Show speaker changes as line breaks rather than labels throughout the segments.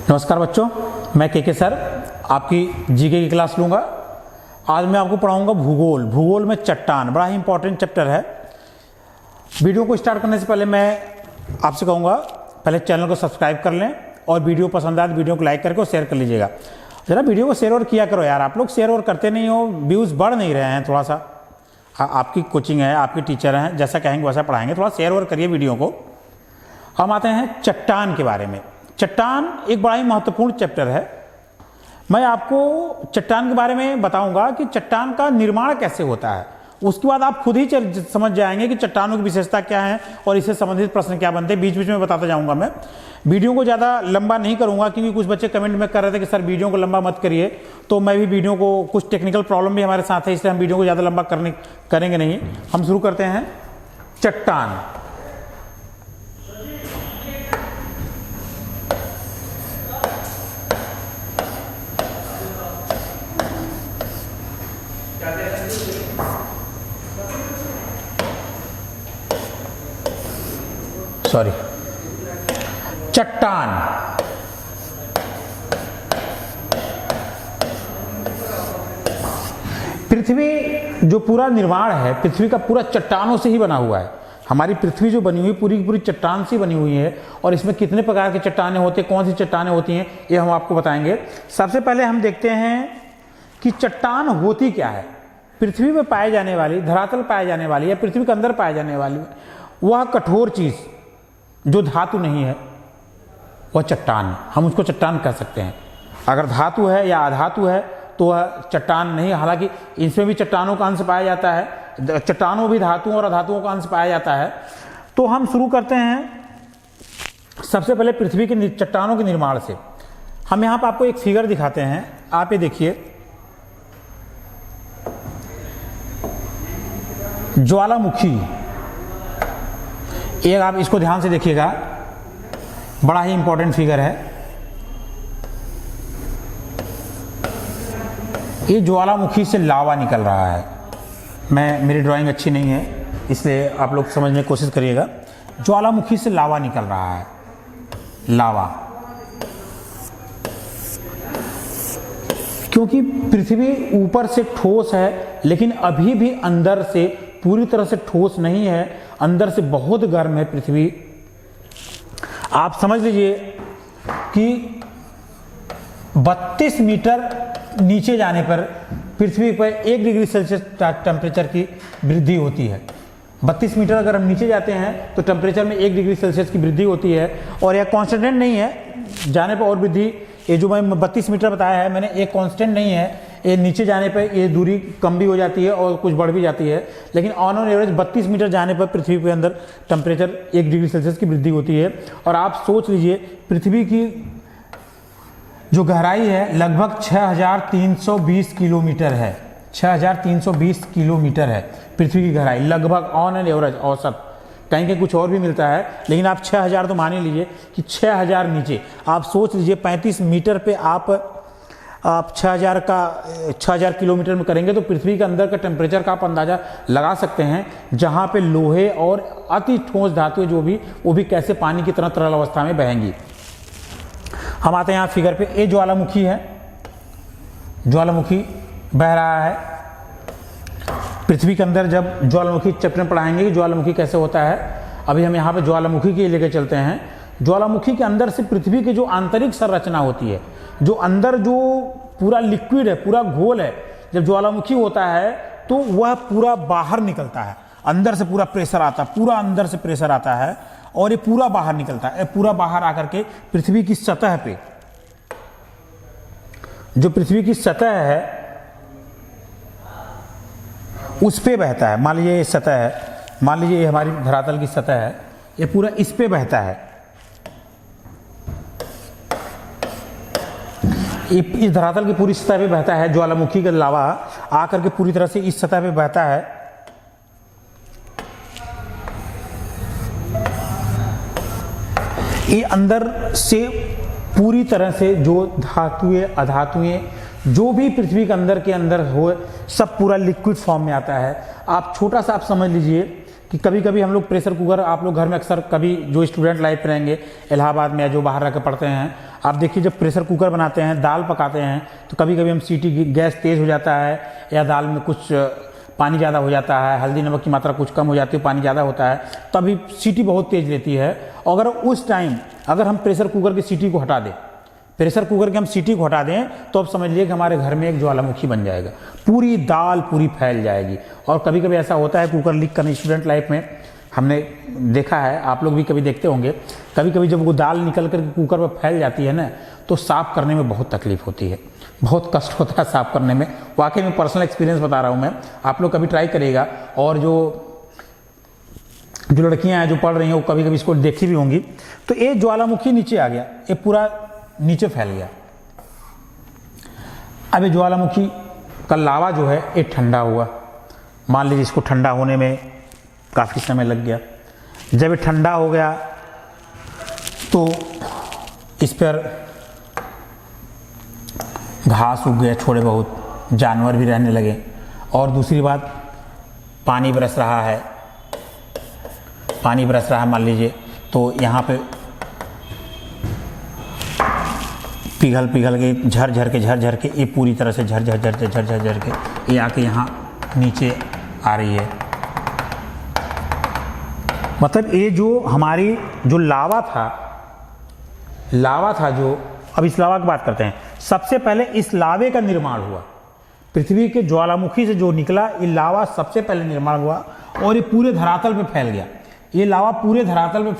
नमस्कार बच्चों, मैं के सर आपकी जीके की क्लास लूँगा। आज मैं आपको पढ़ाऊँगा भूगोल। भूगोल में चट्टान बड़ा ही इंपॉर्टेंट चैप्टर है। वीडियो को स्टार्ट करने से पहले मैं आपसे कहूँगा पहले चैनल को सब्सक्राइब कर लें और वीडियो पसंद आए तो वीडियो को लाइक करके और शेयर कर लीजिएगा। ज़रा वीडियो को शेयर और किया करो यार, आप लोग शेयर और करते नहीं हो, व्यूज़ बढ़ नहीं रहे हैं। थोड़ा सा आपकी कोचिंग है, आपके टीचर हैं, जैसा कहेंगे वैसा पढ़ाएंगे, थोड़ा शेयर और करिए वीडियो को। हम आते हैं चट्टान के बारे में। चट्टान एक बड़ा ही महत्वपूर्ण चैप्टर है। मैं आपको चट्टान के बारे में बताऊंगा कि चट्टान का निर्माण कैसे होता है। उसके बाद आप खुद ही समझ जाएंगे कि चट्टानों की विशेषता क्या है और इससे संबंधित प्रश्न क्या बनते हैं। बीच बीच में बताता जाऊंगा। मैं वीडियो को ज़्यादा लंबा नहीं करूंगा क्योंकि कुछ बच्चे कमेंट में कर रहे थे कि सर वीडियो को लंबा मत करिए, तो मैं भी वीडियो को, कुछ टेक्निकल प्रॉब्लम भी हमारे साथ है, इसलिए हम वीडियो को ज़्यादा लंबा करेंगे नहीं। हम शुरू करते हैं। चट्टान चट्टान पृथ्वी जो पूरा निर्माण है, पृथ्वी का पूरा चट्टानों से ही बना हुआ है। हमारी पृथ्वी जो बनी हुई पूरी की पूरी चट्टान से बनी हुई है। और इसमें कितने प्रकार की चट्टानें होती हैं, कौन सी चट्टानें होती हैं, ये हम आपको बताएंगे। सबसे पहले हम देखते हैं कि चट्टान होती क्या है। पृथ्वी में पाए जाने वाली, धरातल पाए जाने वाली या पृथ्वी के अंदर पाए जाने वाली वह कठोर चीज़ जो धातु नहीं है वह चट्टान, हम उसको चट्टान कह सकते हैं। अगर धातु है या अधातु है तो वह चट्टान नहीं। हालांकि इसमें भी चट्टानों का अंश पाया जाता है, चट्टानों भी धातुओं और अधातुओं का अंश पाया जाता है। तो हम शुरू करते हैं सबसे पहले पृथ्वी के चट्टानों के निर्माण से। हम यहाँ पर आपको एक फिगर दिखाते हैं, आप ये देखिए। ज्वालामुखी, एक आप इसको ध्यान से देखिएगा, बड़ा ही इंपॉर्टेंट फिगर है। ये ज्वालामुखी से लावा निकल रहा है। मेरी ड्राइंग अच्छी नहीं है इसलिए आप लोग समझने की कोशिश करिएगा। ज्वालामुखी से लावा निकल रहा है, लावा। क्योंकि पृथ्वी ऊपर से ठोस है लेकिन अभी भी अंदर से पूरी तरह से ठोस नहीं है, अंदर से बहुत गर्म है पृथ्वी। आप समझ लीजिए कि 32 मीटर नीचे जाने पर पृथ्वी पर 1 डिग्री सेल्सियस टेम्परेचर की वृद्धि होती है। 32 मीटर अगर हम नीचे जाते हैं तो टेम्परेचर में 1 डिग्री सेल्सियस की वृद्धि होती है। और यह कांस्टेंट नहीं है, जाने पर और वृद्धि, ये जो मैं 32 मीटर बताया है मैंने, एक कांस्टेंट नहीं है। ये नीचे जाने पर ये दूरी कम भी हो जाती है और कुछ बढ़ भी जाती है, लेकिन ऑन एवरेज 32 मीटर जाने पर पृथ्वी के अंदर टेम्परेचर 1 डिग्री सेल्सियस की वृद्धि होती है। और आप सोच लीजिए पृथ्वी की जो गहराई है लगभग 6320 किलोमीटर है। 6320 किलोमीटर है पृथ्वी की गहराई, लगभग ऑन एन एवरेज, औसत। कहीं के कुछ और भी मिलता है, लेकिन आप 6000 तो मान ही लीजिए कि 6000 नीचे। आप सोच लीजिए 35 मीटर पे आप 6000 किलोमीटर में करेंगे तो पृथ्वी के अंदर का टेम्परेचर का आप अंदाज़ा लगा सकते हैं, जहाँ पे लोहे और अति ठोस धातुएं जो भी, वो भी कैसे पानी की तरह तरल अवस्था में बहेंगी। हम आते हैं यहाँ फिगर पे। ये ज्वालामुखी है, ज्वालामुखी बह रहा है पृथ्वी के अंदर। जब ज्वालामुखी चैप्टर में पढ़ाएंगे कि ज्वालामुखी कैसे होता है। अभी हम यहाँ पे ज्वालामुखी के लेके चलते हैं। ज्वालामुखी के अंदर से पृथ्वी की जो आंतरिक संरचना होती है, जो अंदर जो पूरा लिक्विड है, पूरा घोल है, जब ज्वालामुखी होता है तो वह पूरा बाहर निकलता है। अंदर से पूरा प्रेशर आता है, पूरा अंदर से प्रेशर आता है और ये पूरा बाहर निकलता है। पूरा बाहर आकर के पृथ्वी की सतह पे, जो पृथ्वी की सतह है उस पे बहता है। मान लीजिए ये सतह है, मान लीजिए ये हमारी धरातल की सतह है, ये पूरा इस पे बहता है। इस धरातल की पूरी सतह पे बहता है। ज्वालामुखी का लावा आकर के पूरी तरह से इस सतह पे बहता है। ये अंदर से पूरी तरह से जो धातुएं, अधातुएं, जो भी पृथ्वी के अंदर हो, सब पूरा लिक्विड फॉर्म में आता है। आप छोटा सा आप समझ लीजिए कि कभी कभी हम लोग प्रेशर कुकर, आप लोग घर में अक्सर कभी जो स्टूडेंट लाइफ में रहेंगे इलाहाबाद में या जो बाहर रह कर पढ़ते हैं, आप देखिए जब प्रेशर कुकर बनाते हैं, दाल पकाते हैं, तो कभी कभी हम सीटी गैस तेज़ हो जाता है या दाल में कुछ पानी ज़्यादा हो जाता है, हल्दी नमक की मात्रा कुछ कम हो जाती है, पानी ज़्यादा होता है, तभी सीटी बहुत तेज़ लेती है। अगर उस टाइम अगर हम प्रेशर कुकर की सीटी को हटा दें, प्रेशर कुकर की हम सीटी को हटा दें, तो अब समझ लीजिए कि हमारे घर में एक ज्वालामुखी बन जाएगा, पूरी दाल पूरी फैल जाएगी। और कभी कभी ऐसा होता है कुकर लीक करने, स्टूडेंट लाइफ में हमने देखा है, आप लोग भी कभी देखते होंगे, कभी कभी जब वो दाल निकल कर कुकर में फैल जाती है ना, तो साफ़ करने में बहुत तकलीफ होती है, बहुत कष्ट होता है साफ़ करने में। वाकई में पर्सनल एक्सपीरियंस बता रहा हूँ मैं, आप लोग कभी ट्राई करिएगा। और जो लड़कियां हैं जो पढ़ रही हैं वो कभी कभी इसको देखी भी होंगी। तो ये ज्वालामुखी नीचे आ गया, ये पूरा नीचे फैल गया। अब ये ज्वालामुखी का लावा जो है ये ठंडा हुआ, मान लीजिए इसको ठंडा होने में काफ़ी समय लग गया। जब ये ठंडा हो गया तो इस पर घास उग गया, थोड़े बहुत जानवर भी रहने लगे। और दूसरी बात, पानी बरस रहा है, पानी बरस रहा है मान लीजिए, तो यहाँ पे पिघल के झर के ये पूरी तरह से झर के ये आके यहाँ नीचे आ रही है। मतलब ये जो हमारी जो लावा था जो, अब इस लावा की बात करते हैं। सबसे पहले इस लावे का निर्माण हुआ, पृथ्वी के ज्वालामुखी से जो निकला ये लावा सबसे पहले निर्माण हुआ और ये पूरे धरातल पे फैल गया। ये लावा पूरे धरातल पे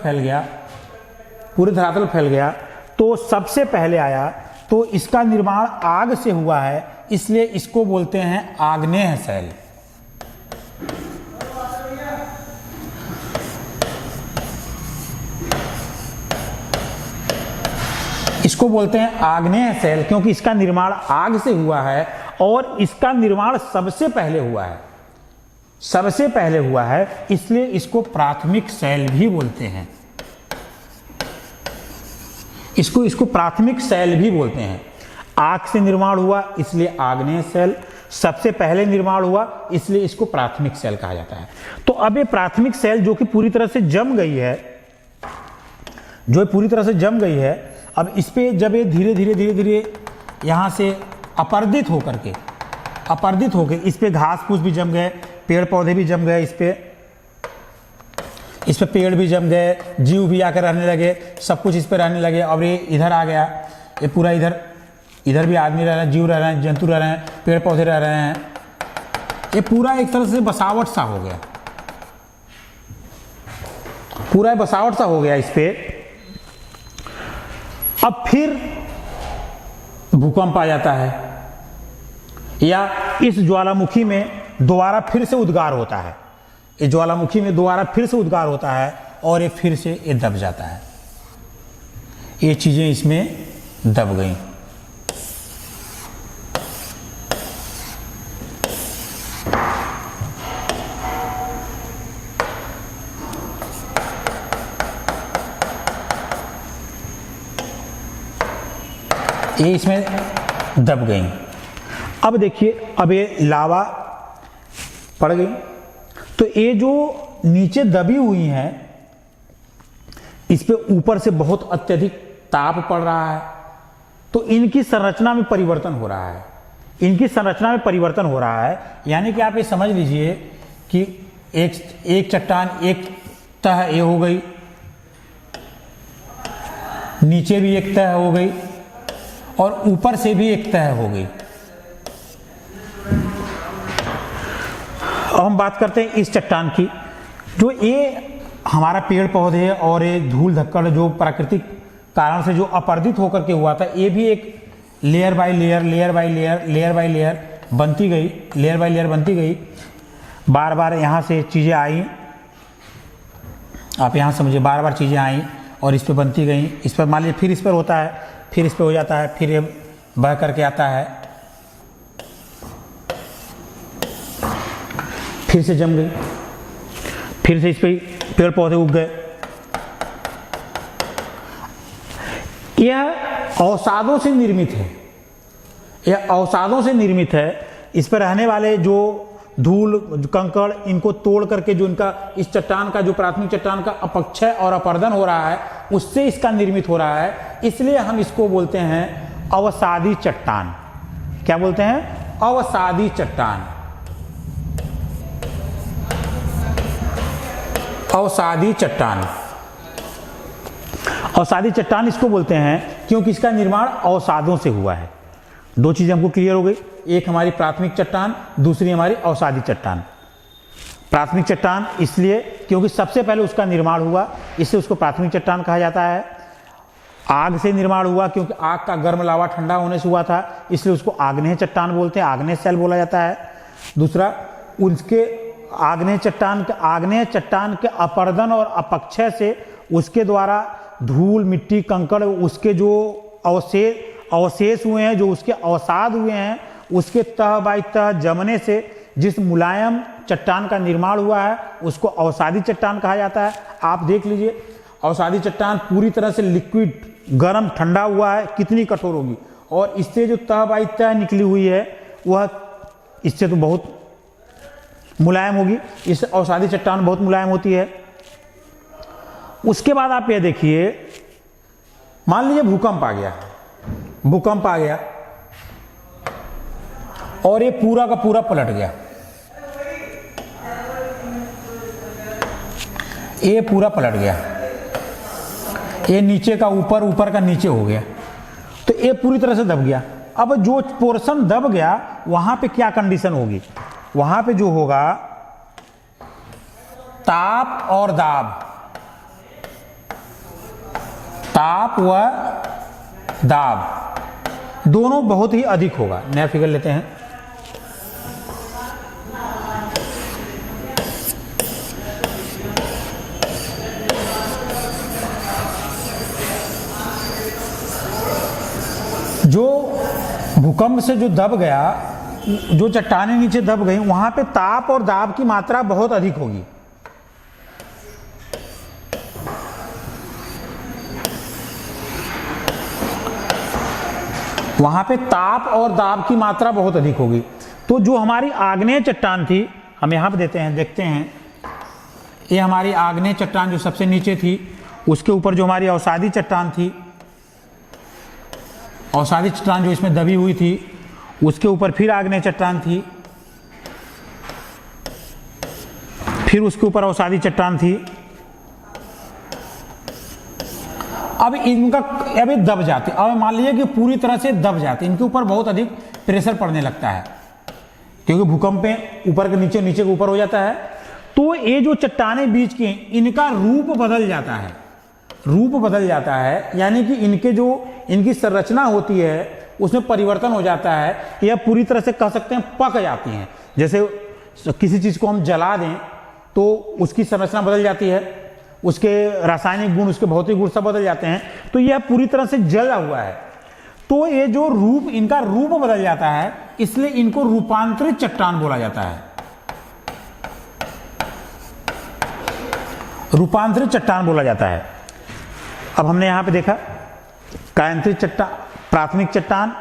फैल गया, तो सबसे पहले आया, तो इसका निर्माण आग से हुआ है, इसलिए इसको बोलते हैं आग्नेय शैल। इसको बोलते हैं आग्नेय शैल, क्योंकि इसका निर्माण आग से हुआ है और इसका निर्माण सबसे पहले हुआ है, इसलिए इसको प्राथमिक शैल भी बोलते हैं। इसको प्राथमिक शैल भी बोलते हैं। आग से निर्माण हुआ इसलिए आग्नेय शैल, सबसे पहले निर्माण हुआ इसलिए इसको प्राथमिक शैल कहा जाता है। तो अब ये प्राथमिक शैल जो कि पूरी तरह से जम गई है, अब इस पे जब ये धीरे धीरे यहाँ से अपर्दित होकर इस पे घास फूस भी जम गए, पेड़ पौधे भी जम गए, इस पे पेड़ भी जम गए, जीव भी आकर रहने लगे, सब कुछ इस पे रहने लगे। अब ये इधर आ गया, ये पूरा इधर भी आदमी रह रहे हैं, जीव रह रहे हैं, जंतु रह रहे हैं, पेड़ पौधे रह रहे हैं। ये पूरा एक तरह से बसावट सा हो गया, पूरा बसावट सा हो गया इस पे। अब फिर भूकंप आ जाता है या इस ज्वालामुखी में दोबारा फिर से उद्गार होता है, इस ज्वालामुखी में दोबारा फिर से उद्गार होता है और ये फिर से ये दब जाता है। ये चीजें इसमें दब गई। ये इसमें दब गई। अब देखिए, अब ये लावा पड़ गई, तो ये जो नीचे दबी हुई हैं, इस पे ऊपर से बहुत अत्यधिक ताप पड़ रहा है, तो इनकी संरचना में परिवर्तन हो रहा है। यानी कि आप ये समझ लीजिए कि एक चट्टान, एक तह ये हो गई, नीचे भी एक तह हो गई और ऊपर से भी एक तह हो गई। अब हम बात करते हैं इस चट्टान की, जो ये हमारा पेड़ पौधे और ये धूल धक्कड़ जो प्राकृतिक कारण से जो अपर्दित होकर के हुआ था, ये भी एक लेयर बाय लेयर बनती गई। बार बार यहाँ से चीज़ें आई, आप यहाँ समझिए, बार बार चीज़ें आई और इस पर बनती गई। इस पर मान लीजिए फिर इस पर होता है, फिर इस पर हो जाता है, फिर ये बह करके आता है, फिर से जम गई, फिर से इस पर पेड़ पौधे उग गए। यह अवसादों से निर्मित है, इस पर रहने वाले जो धूल कंकड़ इनको तोड़ करके जो इनका इस चट्टान का जो प्राथमिक चट्टान का अपक्षय और अपर्दन हो रहा है उससे इसका निर्मित हो रहा है, इसलिए हम इसको बोलते हैं अवसादी चट्टान। क्या बोलते हैं? अवसादी चट्टान। अवसादी चट्टान। अवसादी चट्टान इसको बोलते हैं क्योंकि इसका निर्माण अवसादों से हुआ है। दो चीजें हमको क्लियर हो गई, एक हमारी प्राथमिक चट्टान, दूसरी हमारी अवसादी चट्टान। प्राथमिक चट्टान इसलिए क्योंकि सबसे पहले उसका निर्माण हुआ, इससे उसको प्राथमिक चट्टान कहा जाता है। आग से निर्माण हुआ क्योंकि आग का गर्म लावा ठंडा होने से हुआ था, इसलिए उसको आग्नेय चट्टान बोलते हैं, आग्नेय शैल बोला जाता है। दूसरा, उसके आग्नेय चट्टान के अपर्दन और अपक्षय से उसके द्वारा धूल मिट्टी कंकड़ उसके जो अवशेष हुए हैं, जो उसके अवसाद हुए हैं, उसके तह बाई तह जमने से जिस मुलायम चट्टान का निर्माण हुआ है उसको अवसादी चट्टान कहा जाता है। आप देख लीजिए, अवसादी चट्टान पूरी तरह से लिक्विड गर्म ठंडा हुआ है, कितनी कठोर होगी, और इससे जो तह बाई तह निकली हुई है वह इससे तो बहुत मुलायम होगी। इस अवसादी चट्टान बहुत मुलायम होती है। उसके बाद आप ये देखिए, मान लीजिए भूकंप आ गया और ये पूरा का पूरा पलट गया, ये पूरा पलट गया, ये नीचे का ऊपर, ऊपर का नीचे हो गया, तो ये पूरी तरह से दब गया। अब जो पोर्शन दब गया वहां पे क्या कंडीशन होगी? वहां पे जो होगा ताप और दाब, ताप व दाब दोनों बहुत ही अधिक होगा। नया फिगर लेते हैं। जो भूकंप से जो दब गया, जो चट्टानें नीचे दब गई, वहां पे ताप और दाब की मात्रा बहुत अधिक होगी। वहां पे ताप और दाब की मात्रा बहुत अधिक होगी। तो जो हमारी आग्नेय चट्टान थी, हम यहां पे देते हैं, देखते हैं, ये हमारी आग्नेय चट्टान जो सबसे नीचे थी, उसके ऊपर जो हमारी अवसादी चट्टान थी, अवसादी चट्टान जो इसमें दबी हुई थी, उसके ऊपर फिर आग्नेय चट्टान थी, फिर उसके ऊपर अवसादी चट्टान थी। अब इनका अब दब जाते, अब मान लीजिए कि पूरी तरह से दब जाते, इनके ऊपर बहुत अधिक प्रेशर पड़ने लगता है क्योंकि भूकंप में ऊपर के नीचे, नीचे के ऊपर हो जाता है। तो ये जो चट्टानें बीच की हैं, इनका रूप बदल जाता है, रूप बदल जाता है, यानी कि इनके जो इनकी संरचना होती है उसमें परिवर्तन हो जाता है। यह पूरी तरह से कह सकते हैं पक जाती हैं। जैसे किसी चीज को हम जला दें तो उसकी संरचना बदल जाती है, उसके रासायनिक गुण, उसके भौतिक गुण सब बदल जाते हैं। तो यह पूरी तरह से जला हुआ है, तो ये जो रूप, इनका रूप बदल जाता है, इसलिए इनको रूपांतरित चट्टान बोला जाता है। रूपांतरित चट्टान बोला जाता है। अब हमने यहां पे देखा कायांतरित चट्टान, प्राथमिक चट्टान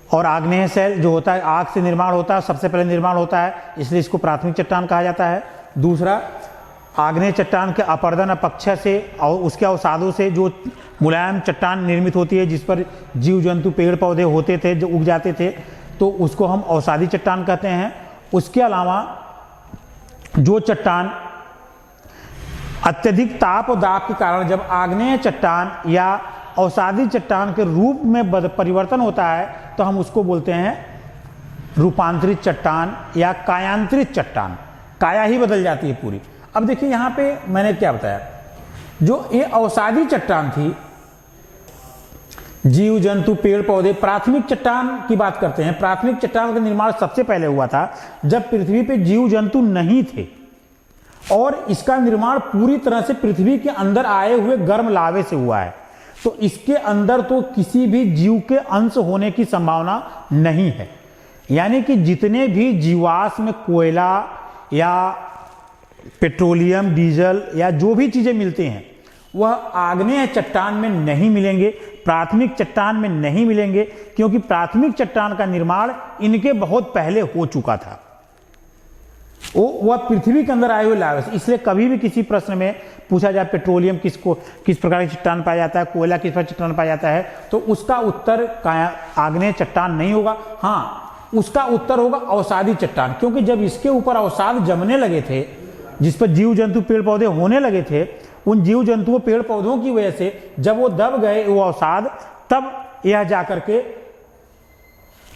और आग्नेय शैल जो होता है, आग से निर्माण होता है, सबसे पहले निर्माण होता है, इसलिए इसको प्राथमिक चट्टान कहा जाता है। दूसरा, आग्नेय चट्टान के अपर्दन अपक्षय से और उसके अवसादों से जो मुलायम चट्टान निर्मित होती है, जिस पर जीव जंतु पेड़ पौधे होते थे, जो उग जाते थे, तो उसको हम अवसादी चट्टान कहते हैं। उसके अलावा जो चट्टान अत्यधिक ताप और दाब के कारण जब आग्नेय चट्टान या अवसादी चट्टान के रूप में परिवर्तन होता है, तो हम उसको बोलते हैं रूपांतरित चट्टान या कायांतरित चट्टान। काया ही बदल जाती है पूरी। अब देखिए यहाँ पे मैंने क्या बताया, जो ये अवसादी चट्टान थी, जीव जंतु पेड़ पौधे, प्राथमिक चट्टान की बात करते हैं। प्राथमिक चट्टान का निर्माण सबसे पहले हुआ था जब पृथ्वी पे जीव जंतु नहीं थे, और इसका निर्माण पूरी तरह से पृथ्वी के अंदर आए हुए गर्म लावे से हुआ है। तो इसके अंदर तो किसी भी जीव के अंश होने की संभावना नहीं है, यानी कि जितने भी जीवाश्म, कोयला या पेट्रोलियम, डीजल या जो भी चीजें मिलते हैं वह आग्नेय चट्टान में नहीं मिलेंगे, प्राथमिक चट्टान में नहीं मिलेंगे, क्योंकि प्राथमिक चट्टान का निर्माण इनके बहुत पहले हो चुका था। वह पृथ्वी के अंदर आए हुए लावा से। इसलिए कभी भी किसी प्रश्न में पूछा जाए पेट्रोलियम किस प्रकार की चट्टान पाया जाता है, कोयला किस प्रकार की चट्टान पाया जाता है, तो उसका उत्तर आग्नेय चट्टान नहीं होगा। हाँ, उसका उत्तर होगा अवसादी चट्टान, क्योंकि जब इसके ऊपर अवसाद जमने लगे थे, जिस पर जीव जंतु पेड़ पौधे होने लगे थे, उन जीव जंतुओं पेड़ पौधों की वजह से जब वो दब गए वो अवसाद, तब यह जाकर के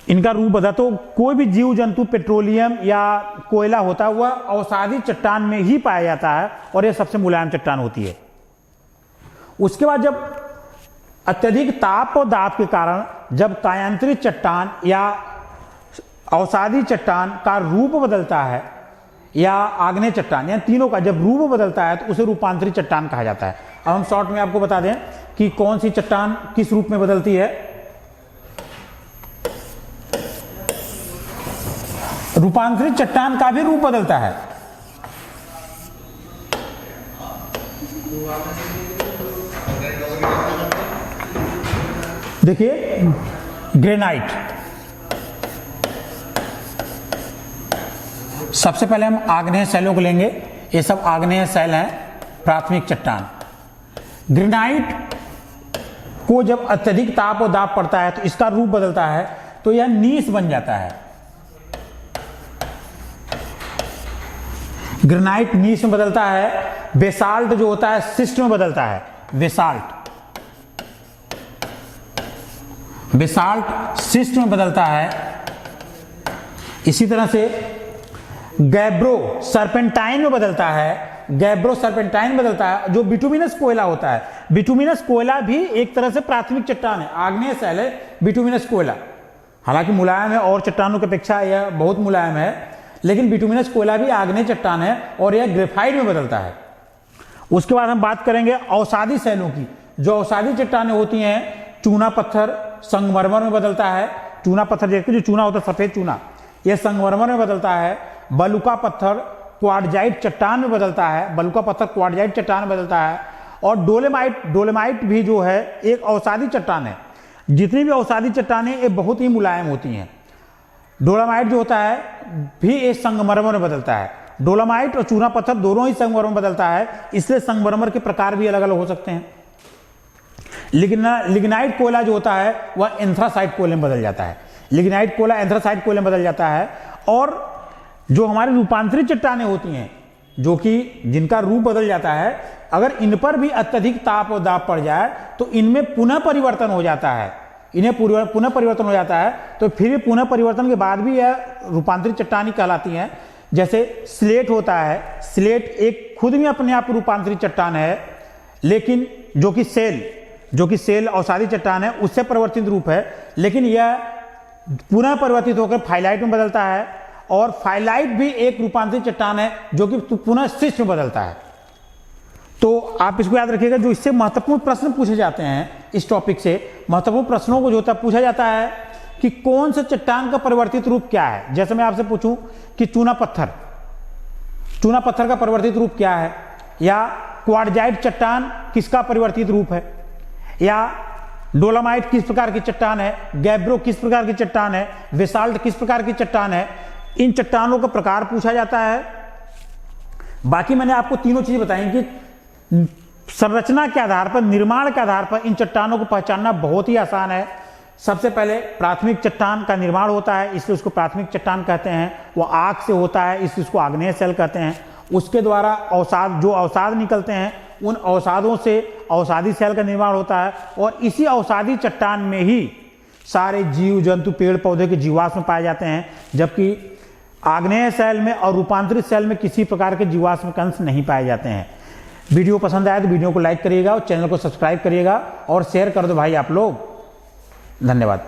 इनका रूप बदला। तो कोई भी जीव जंतु पेट्रोलियम या कोयला होता है वह अवसादी चट्टान में ही पाया जाता है और यह सबसे मुलायम चट्टान होती है। उसके बाद जब अत्यधिक ताप और दाब के कारण जब कायांतरित चट्टान या अवसादी चट्टान का रूप बदलता है या आग्नेय चट्टान, या तीनों का जब रूप बदलता है तो उसे रूपांतरित चट्टान कहा जाता है। अब हम शॉर्ट में आपको बता दें कि कौन सी चट्टान किस रूप में बदलती है। रूपांतरित चट्टान का भी रूप बदलता है। देखिए ग्रेनाइट, सबसे पहले हम आग्नेय शैलों को लेंगे। ये सब आग्नेय शैल हैं, प्राथमिक चट्टान। ग्रेनाइट को जब अत्यधिक ताप और दाब पड़ता है तो इसका रूप बदलता है, तो यह नीस बन जाता है। ग्रेनाइट नीस में बदलता है। बेसाल्ट जो होता है सिस्ट में बदलता है। बेसाल्ट सिस्ट में बदलता है। इसी तरह से गैब्रो सर्पेंटाइन में बदलता है। गैब्रो सर्पेंटाइन बदलता है, जो बिटुमिनस कोयला होता है। बिटुमिनस कोयला भी एक तरह से प्राथमिक चट्टान है, आग्नेय शैल है बिटुमिनस कोयला। हालांकि मुलायम है और चट्टानों की अपेक्षा यह बहुत मुलायम है, लेकिन बिटुमिनस कोयला भी आग्नेय चट्टान है और यह ग्रेफाइट में बदलता है। उसके बाद हम बात करेंगे अवसादी शैलों की। जो अवसादी चट्टानें होती हैं, चूना पत्थर संगमरमर में बदलता है। चूना पत्थर देखिए, जो चूना होता है सफेद चूना, यह संगमरमर में बदलता है। बलुका पत्थर क्वार्टजाइट चट्टान में बदलता है। बलुका पत्थर क्वार्टजाइट चट्टान में बदलता है। और डोलेमाइट भी जो है एक अवसादी चट्टान है। जितनी भी अवसादी चट्टानें ये बहुत ही मुलायम होती हैं। डोलामाइट जो होता है भी एक संगमरमर में बदलता है। डोलामाइट और चूना पत्थर दोनों ही संगमरमर में बदलता है, इसलिए संगमरमर के प्रकार भी अलग अलग हो सकते हैं। लिग्नाइट कोयला जो होता है वह एंथ्रासाइट कोयले में बदल जाता है। लिग्नाइट कोयला एंथ्रासाइट कोयले में बदल जाता है। और जो हमारी रूपांतरित चट्टानें होती हैं, जो कि जिनका रूप बदल जाता है, अगर इन पर भी अत्यधिक ताप और दाब पड़ जाए तो इनमें पुनः परिवर्तन हो जाता है। इन्हें पुनः परिवर्तन हो जाता है, तो फिर पुनः परिवर्तन के बाद भी यह रूपांतरित चट्टानी कहलाती हैं। जैसे स्लेट होता है, स्लेट एक खुद में अपने आप रूपांतरित चट्टान है, लेकिन जो कि सेल अवसादी चट्टान है उससे परिवर्तित रूप है, लेकिन यह पुनः परिवर्तित होकर फाइलाइट में बदलता है। और फाइलाइट भी एक रूपांतरित चट्टान है जो कि पुनः शिस्ट में बदलता है। तो आप इसको याद रखिएगा, जो इससे महत्वपूर्ण प्रश्न पूछे जाते हैं, इस टॉपिक से महत्वपूर्ण प्रश्नों को जो होता है पूछा जाता है कि कौन सा चट्टान का परिवर्तित रूप क्या है। जैसे मैं आपसे पूछूं कि चूना पत्थर का परिवर्तित रूप क्या है, या क्वार्टजाइट चट्टान किसका परिवर्तित रूप है, या डोलामाइट किस प्रकार की चट्टान है, गैब्रो किस प्रकार की चट्टान है, बेसाल्ट किस प्रकार की चट्टान है, इन चट्टानों का प्रकार पूछा जाता है। बाकी मैंने आपको तीनों चीजें बताई कि संरचना के आधार पर, निर्माण के आधार पर इन चट्टानों को पहचानना बहुत ही आसान है। सबसे पहले प्राथमिक चट्टान का निर्माण होता है, इसलिए उसको प्राथमिक चट्टान कहते हैं। वो आग से होता है, इसलिए उसको आग्नेय शैल कहते हैं। उसके द्वारा अवसाद निकलते हैं, उन अवसादों से अवसादी शैल का निर्माण होता है। और इसी अवसादी चट्टान में ही सारे जीव जंतु पेड़ पौधे के जीवाश्म पाए जाते हैं, जबकि आग्नेय शैल में और रूपांतरित शैल में किसी प्रकार के जीवाश्म अंश नहीं पाए जाते हैं। वीडियो पसंद आए तो वीडियो को लाइक करिएगा और चैनल को सब्सक्राइब करिएगा और शेयर कर दो भाई आप लोग। धन्यवाद।